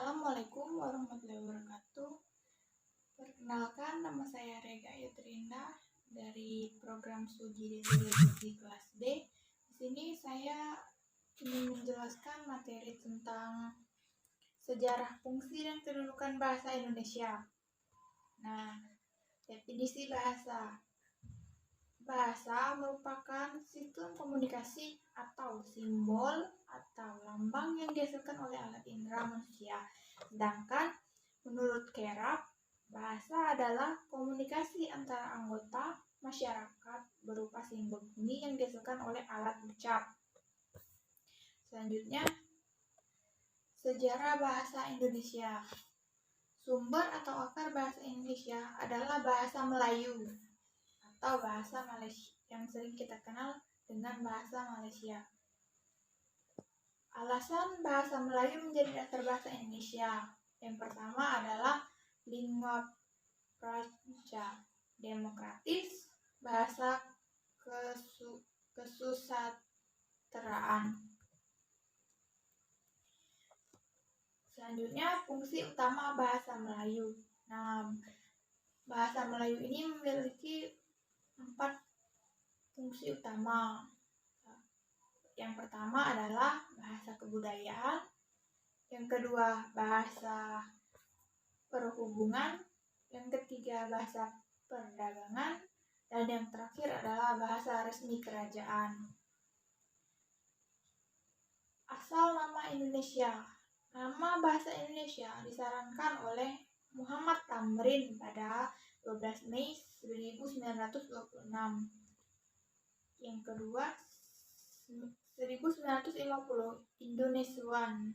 Assalamualaikum warahmatullahi wabarakatuh. Perkenalkan, nama saya Rega Yutrinda dari program studi Deskripsi kelas B. Di sini saya ingin menjelaskan materi tentang sejarah fungsi dan kedudukan bahasa Indonesia. Nah, definisi bahasa. Bahasa merupakan sistem komunikasi atau simbol atau lambang yang dihasilkan oleh alat indera manusia. Sedangkan menurut Kerap, bahasa adalah komunikasi antara anggota masyarakat berupa simbol bunyi yang dihasilkan oleh alat ucap. Selanjutnya, sejarah bahasa Indonesia. Sumber atau akar bahasa Indonesia adalah bahasa Melayu atau bahasa Malaysia yang sering kita kenal dengan bahasa Malaysia. Alasan bahasa Melayu menjadi dasar bahasa Indonesia. Yang pertama adalah lingua franca, demokratis, bahasa kesusasteraan. Selanjutnya, fungsi utama bahasa Melayu. Nah, bahasa Melayu ini memiliki 4 fungsi utama. Yang pertama adalah bahasa kebudayaan, yang kedua bahasa perhubungan, yang ketiga bahasa perdagangan, dan yang terakhir adalah bahasa resmi kerajaan. Asal nama Indonesia. Nama bahasa Indonesia disarankan oleh Muhammad Tamrin pada 12 Mei 1926. Yang kedua 1950 Indonesian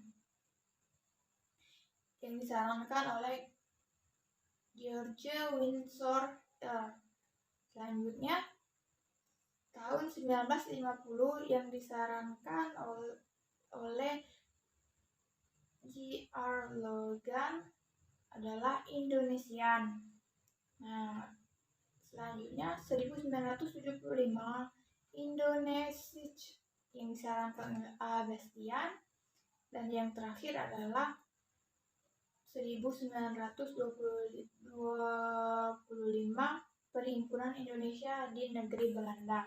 yang disarankan oleh George Windsor. Selanjutnya tahun 1950 yang disarankan oleh J.R. Logan adalah Indonesian. Nah, selanjutnya 1975 Indonesia yang disarankan oleh A. Bastian, dan yang terakhir adalah 1925 Perhimpunan Indonesia di Negeri Belanda.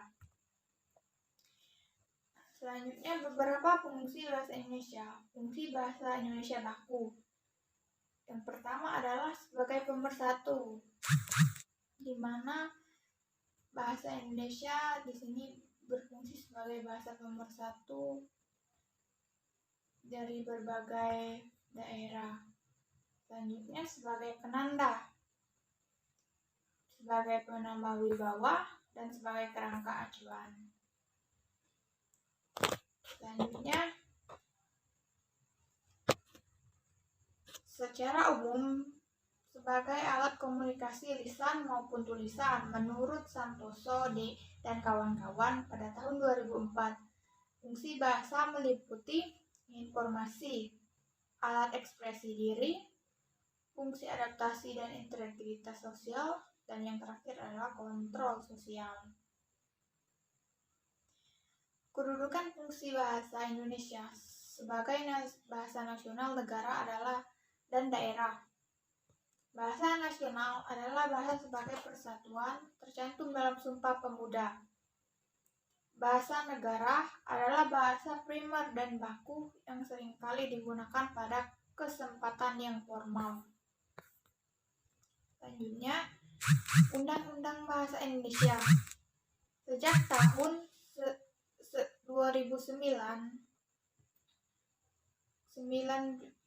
Selanjutnya beberapa fungsi bahasa Indonesia. Fungsi bahasa Indonesia baku. Yang pertama adalah sebagai pemersatu, di mana bahasa Indonesia di sini berfungsi sebagai bahasa pemersatu dari berbagai daerah. Selanjutnya sebagai penanda, sebagai penambah wibawa, dan sebagai kerangka acuan. Selanjutnya, secara umum sebagai alat komunikasi lisan maupun tulisan menurut Santoso dan kawan-kawan pada tahun 2004. Fungsi bahasa meliputi informasi, alat ekspresi diri, fungsi adaptasi dan integritas sosial, dan yang terakhir adalah kontrol sosial. Kedudukan fungsi bahasa Indonesia sebagai bahasa nasional negara adalah dan daerah. Bahasa nasional adalah bahasa sebagai persatuan tercantum dalam Sumpah Pemuda. Bahasa negara adalah bahasa primer dan baku yang seringkali digunakan pada kesempatan yang formal. Selanjutnya, Undang-Undang Bahasa Indonesia. Sejak tahun 2009,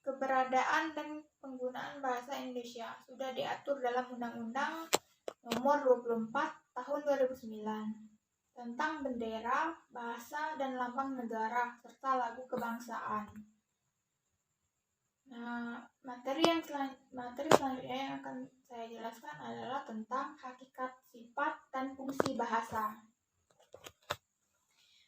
keberadaan dan penggunaan bahasa Indonesia sudah diatur dalam Undang-Undang Nomor 24 Tahun 2009 tentang bendera, bahasa, dan lambang negara serta lagu kebangsaan. Nah, materi selanjutnya yang akan saya jelaskan adalah tentang hakikat, sifat, dan fungsi bahasa.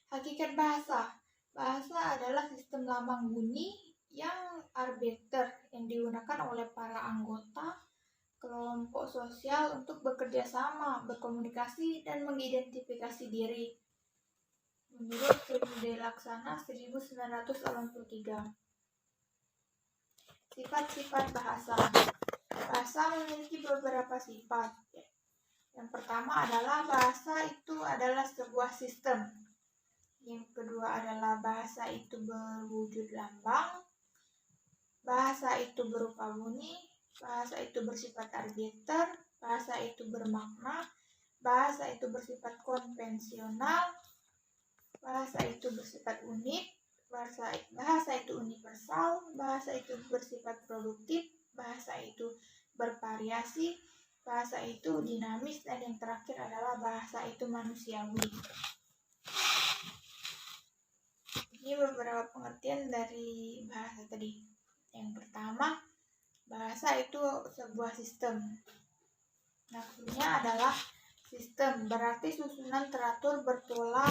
Hakikat bahasa. Bahasa adalah sistem lambang bunyi yang arbiter yang digunakan oleh para anggota kelompok sosial untuk bekerja sama, berkomunikasi, dan mengidentifikasi diri. Menurut Sri Laksana 1983. Sifat-sifat bahasa. Bahasa memiliki beberapa sifat. Yang pertama adalah bahasa itu adalah sebuah sistem. Yang kedua adalah bahasa itu berwujud lambang. Bahasa itu berupa bunyi. Bahasa itu bersifat arbiter. Bahasa itu bermakna. Bahasa itu bersifat konvensional. Bahasa itu bersifat unik. Bahasa itu universal. Bahasa itu bersifat produktif. Bahasa itu bervariasi. Bahasa itu dinamis, dan yang terakhir adalah bahasa itu manusiawi. Ini beberapa pengertian dari bahasa tadi. Yang pertama, bahasa itu sebuah sistem. Maksudnya adalah sistem, berarti susunan teratur berpola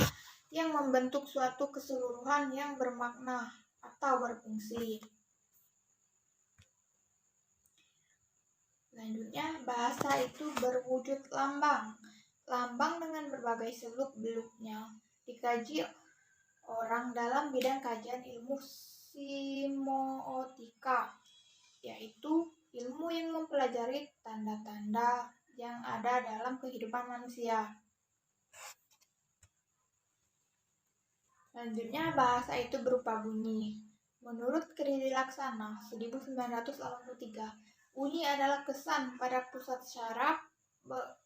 yang membentuk suatu keseluruhan yang bermakna atau berfungsi. Selanjutnya, bahasa itu berwujud lambang. Lambang dengan berbagai seluk-beluknya dikaji orang dalam bidang kajian ilmu semiotika, yaitu ilmu yang mempelajari tanda-tanda yang ada dalam kehidupan manusia. Selanjutnya, bahasa itu berupa bunyi. Menurut Kridi Laksana 1983, bunyi adalah kesan pada pusat syaraf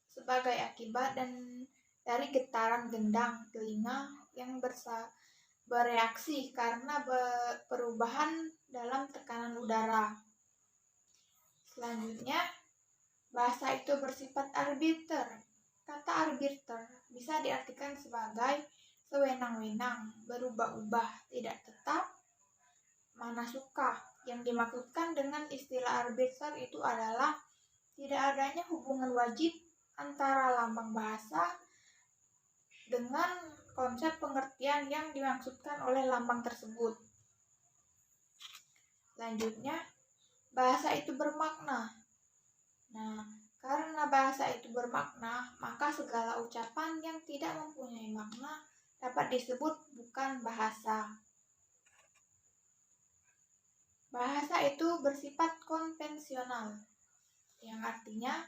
sebagai akibat dan dari getaran gendang telinga yang bereaksi karena perubahan dalam tekanan udara. Selanjutnya, bahasa itu bersifat arbiter. Kata arbiter bisa diartikan sebagai sewenang-wenang, berubah-ubah, tidak tetap, mana suka. Yang dimaksudkan dengan istilah arbiter itu adalah tidak adanya hubungan wajib antara lambang bahasa dengan konsep pengertian yang dimaksudkan oleh lambang tersebut. Selanjutnya, bahasa itu bermakna. Nah, karena bahasa itu bermakna, maka segala ucapan yang tidak mempunyai makna dapat disebut bukan bahasa. Bahasa itu bersifat konvensional, yang artinya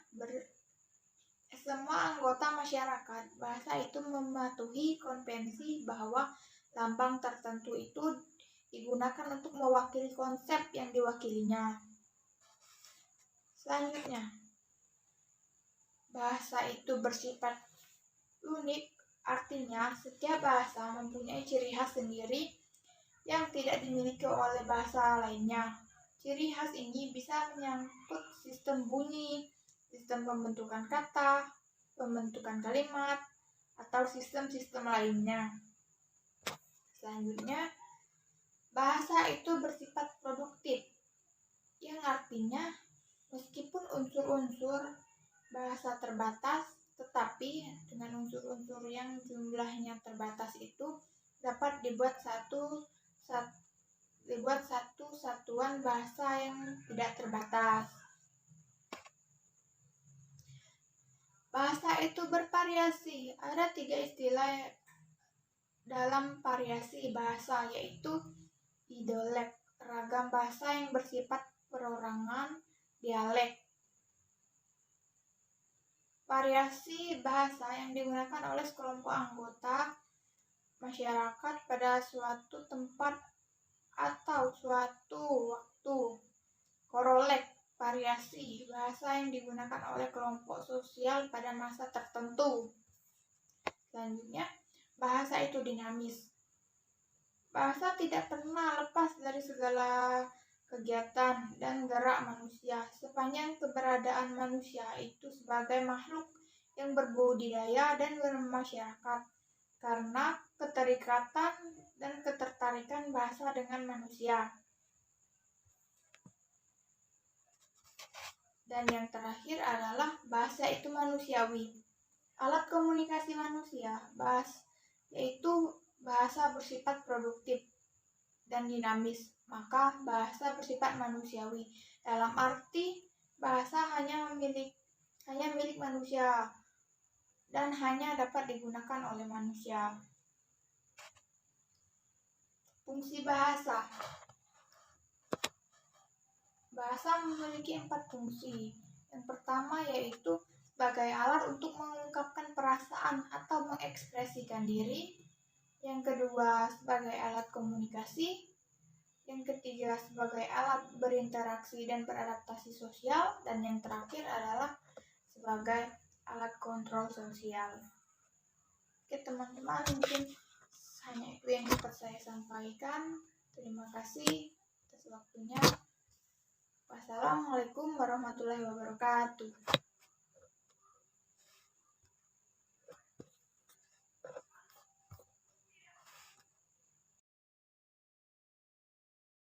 semua anggota masyarakat. Bahasa itu mematuhi konvensi bahwa lambang tertentu itu digunakan untuk mewakili konsep yang diwakilinya. Selanjutnya, bahasa itu bersifat unik, artinya setiap bahasa mempunyai ciri khas sendiri yang tidak dimiliki oleh bahasa lainnya. Ciri khas ini bisa menyangkut sistem bunyi, sistem pembentukan kata, pembentukan kalimat, atau sistem-sistem lainnya. Selanjutnya, bahasa itu bersifat produktif, yang artinya meskipun unsur-unsur bahasa terbatas, tetapi dengan unsur-unsur yang jumlahnya terbatas itu dapat dibuat satu satuan bahasa yang tidak terbatas. Bahasa itu bervariasi. Ada 3 istilah dalam variasi bahasa, yaitu idolek, ragam bahasa yang bersifat perorangan, dialek. Variasi bahasa yang digunakan oleh sekelompok anggota masyarakat pada suatu tempat atau suatu waktu. Korolek, variasi bahasa yang digunakan oleh kelompok sosial pada masa tertentu. Selanjutnya, bahasa itu dinamis. Bahasa tidak pernah lepas dari segala kegiatan dan gerak manusia sepanjang keberadaan manusia itu sebagai makhluk yang berbudidaya dan bermasyarakat, karena keterikatan dan ketertarikan bahasa dengan manusia. Dan yang terakhir adalah bahasa itu manusiawi. Alat komunikasi manusia, yaitu bahasa bersifat produktif dan dinamis, maka bahasa bersifat manusiawi. Dalam arti bahasa hanya milik manusia dan hanya dapat digunakan oleh manusia. Fungsi bahasa. Bahasa memiliki 4 fungsi. Yang pertama yaitu sebagai alat untuk mengungkapkan perasaan atau mengekspresikan diri. Yang kedua sebagai alat komunikasi. Yang ketiga sebagai alat berinteraksi dan beradaptasi sosial. Dan yang terakhir adalah sebagai alat kontrol sosial. Oke teman-teman, mungkin hanya itu yang dapat saya sampaikan. Terima kasih atas waktunya. Wassalamualaikum warahmatullahi wabarakatuh.